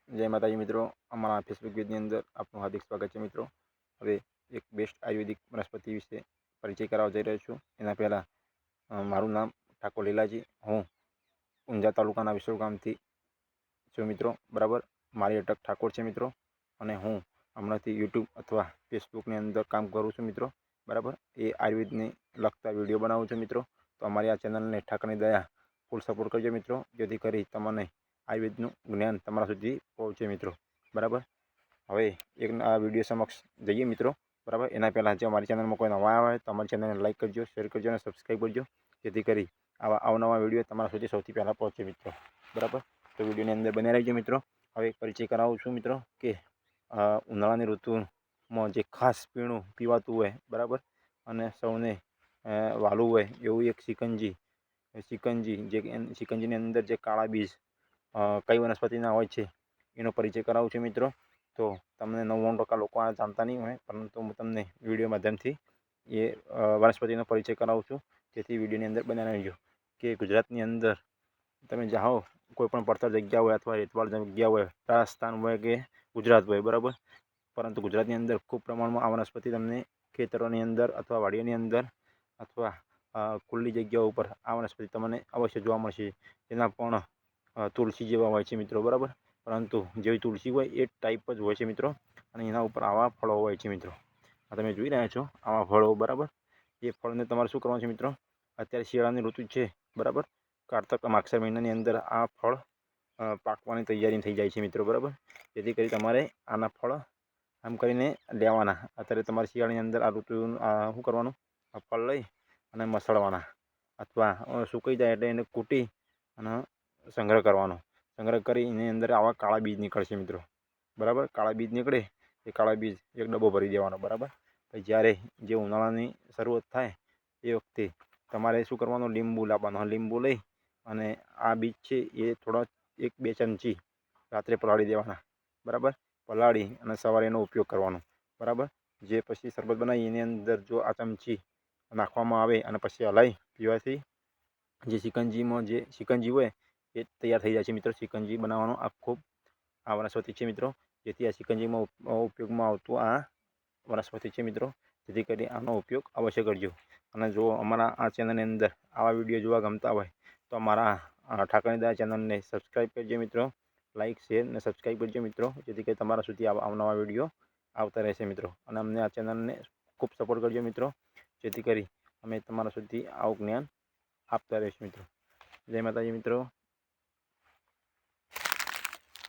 જય માતાજી મિત્રો, અમારા ફેસબુક પેજની અંદર આપનું હાર્દિક સ્વાગત છે મિત્રો। હવે એક બેસ્ટ આયુર્વેદિક વનસ્પતિ વિશે પરિચય કરાવવા જઈ રહ્યો છું। એના પહેલાં મારું નામ ઠાકોર લીલાજી, હું ઊંઝા તાલુકાના વિસોલ ગામથી છું મિત્રો, બરાબર। મારી અટક ઠાકોર છે મિત્રો, અને હું હમણાંથી યુટ્યુબ અથવા ફેસબુકની અંદર કામ કરું છું મિત્રો, બરાબર। એ આયુર્વેદને લગતા વિડીયો બનાવું છું મિત્રો। તો અમારી આ ચેનલને ઠાકરની દયા ફૂલ સપોર્ટ કરજો મિત્રો, જેથી કરી તમને આયુર્વેદનું જ્ઞાન તમારા સુધી પહોંચે મિત્રો, બરાબર। હવે એક આ વિડીયો સમક્ષ જઈએ મિત્રો, બરાબર। એના પહેલાં જો અમારી ચેનલમાં કોઈ નવા આવે તો અમારી ચેનલને લાઈક કરજો, શેર કરજો અને સબસ્ક્રાઈબ કરજો, જેથી કરી આવા અવનવા વિડીયો તમારા સુધી સૌથી પહેલાં પહોંચે મિત્રો, બરાબર। તો વિડીયોની અંદર બન્યા રહેજો મિત્રો। હવે પરિચય કરાવું છું મિત્રો કે ઉનાળાની ઋતુમાં જે ખાસ પીણું પીવાતું હોય, બરાબર, અને સૌને વાલું હોય એવું એક શિકંજી જે શિકંજીની અંદર જે કાળા બીજ કઈ વનસ્પતિના હોય છે એનો પરિચય કરાવું છું મિત્રો। તો તમને 99% લોકો આ જાણતા નહીં હોય, પરંતુ હું તમને વિડીયો માધ્યમથી એ વનસ્પતિનો પરિચય કરાવું છું, જેથી વિડીયોની અંદર બન્યા રહેજો। કે ગુજરાતની અંદર તમે જાઓ કોઈ પણ પડતર જગ્યા હોય અથવા રેતવાળ જગ્યા હોય, રાજસ્થાન હોય કે ગુજરાત હોય, બરાબર, પરંતુ ગુજરાતની અંદર ખૂબ પ્રમાણમાં આ વનસ્પતિ તમને ખેતરોની અંદર અથવા વાડીઓની અંદર અથવા ખુલ્લી જગ્યાઓ ઉપર આ વનસ્પતિ તમને અવશ્ય જોવા મળશે। એના પણ તુલસી જેવા હોય છે મિત્રો, બરાબર, પરંતુ જેવી તુલસી હોય એ ટાઈપ જ હોય છે મિત્રો, અને એના ઉપર આવા ફળો હોય છે મિત્રો। આ તમે જોઈ રહ્યા છો આવા ફળો, બરાબર। એ ફળને તમારે શું કરવાનું છે મિત્રો, અત્યારે શિયાળાની ઋતુ છે, બરાબર, કારતક માગસર મહિનાની અંદર આ ફળ પાકવાની તૈયારી થઈ જાય છે મિત્રો, બરાબર। જેથી કરી તમારે આના ફળ આમ કરીને લેવાના। અત્યારે તમારે શિયાળાની અંદર આ ઋતુ શું કરવાનું, આ ફળ લઈ અને મસળવાના, અથવા સુકાઈ જાય એટલે એને કૂટી અને સંગ્રહ કરવાનો। સંગ્રહ કરી એની અંદર આવા કાળા બીજ નીકળશે મિત્રો, બરાબર। કાળા બીજ નીકળે એ કાળા બીજ એક ડબ્બો ભરી દેવાનો, બરાબર। પછી જ્યારે જે ઉનાળાની શરૂઆત થાય એ વખતે તમારે શું કરવાનું, લીંબુ લાવવાનું। લીંબુ લઈ અને આ બીજ છે એ થોડા 1-2 ચમચી રાત્રે પલાળી દેવાના, બરાબર। પલાળી અને સવારે એનો ઉપયોગ કરવાનો, બરાબર। જે પછી શરબત બનાવી એની અંદર જો આ ચમચી નાખવામાં આવે અને પછી હલાવી પીવાથી જે શિકંજી હોય એ તૈયાર થઈ જાય છે મિત્રો। શિકંજી બનાવવાનો આ ખૂબ આ વનસ્પતિ છે મિત્રો, જેથી આ શિકંજીમાં ઉપયોગમાં આવતું આ વનસ્પતિ છે મિત્રો, જેથી કરી આનો ઉપયોગ અવશ્ય કરજો। અને જો અમારા આ ચેનલની અંદર આવા વિડીયો જોવા ગમતા હોય તો અમારા ઠાકરની દયા ચેનલને સબસ્ક્રાઈબ કરજો મિત્રો, લાઇક શેર અને સબસ્ક્રાઈબ કરજો મિત્રો, જેથી કરી તમારા સુધી આવા અવનવા વિડીયો આવતા રહેશે મિત્રો। અને અમને આ ચેનલને ખૂબ સપોર્ટ કરજો મિત્રો, જેથી કરી અમે તમારા સુધી આવું જ્ઞાન આપતા રહીશું મિત્રો। જય માતાજી મિત્રો।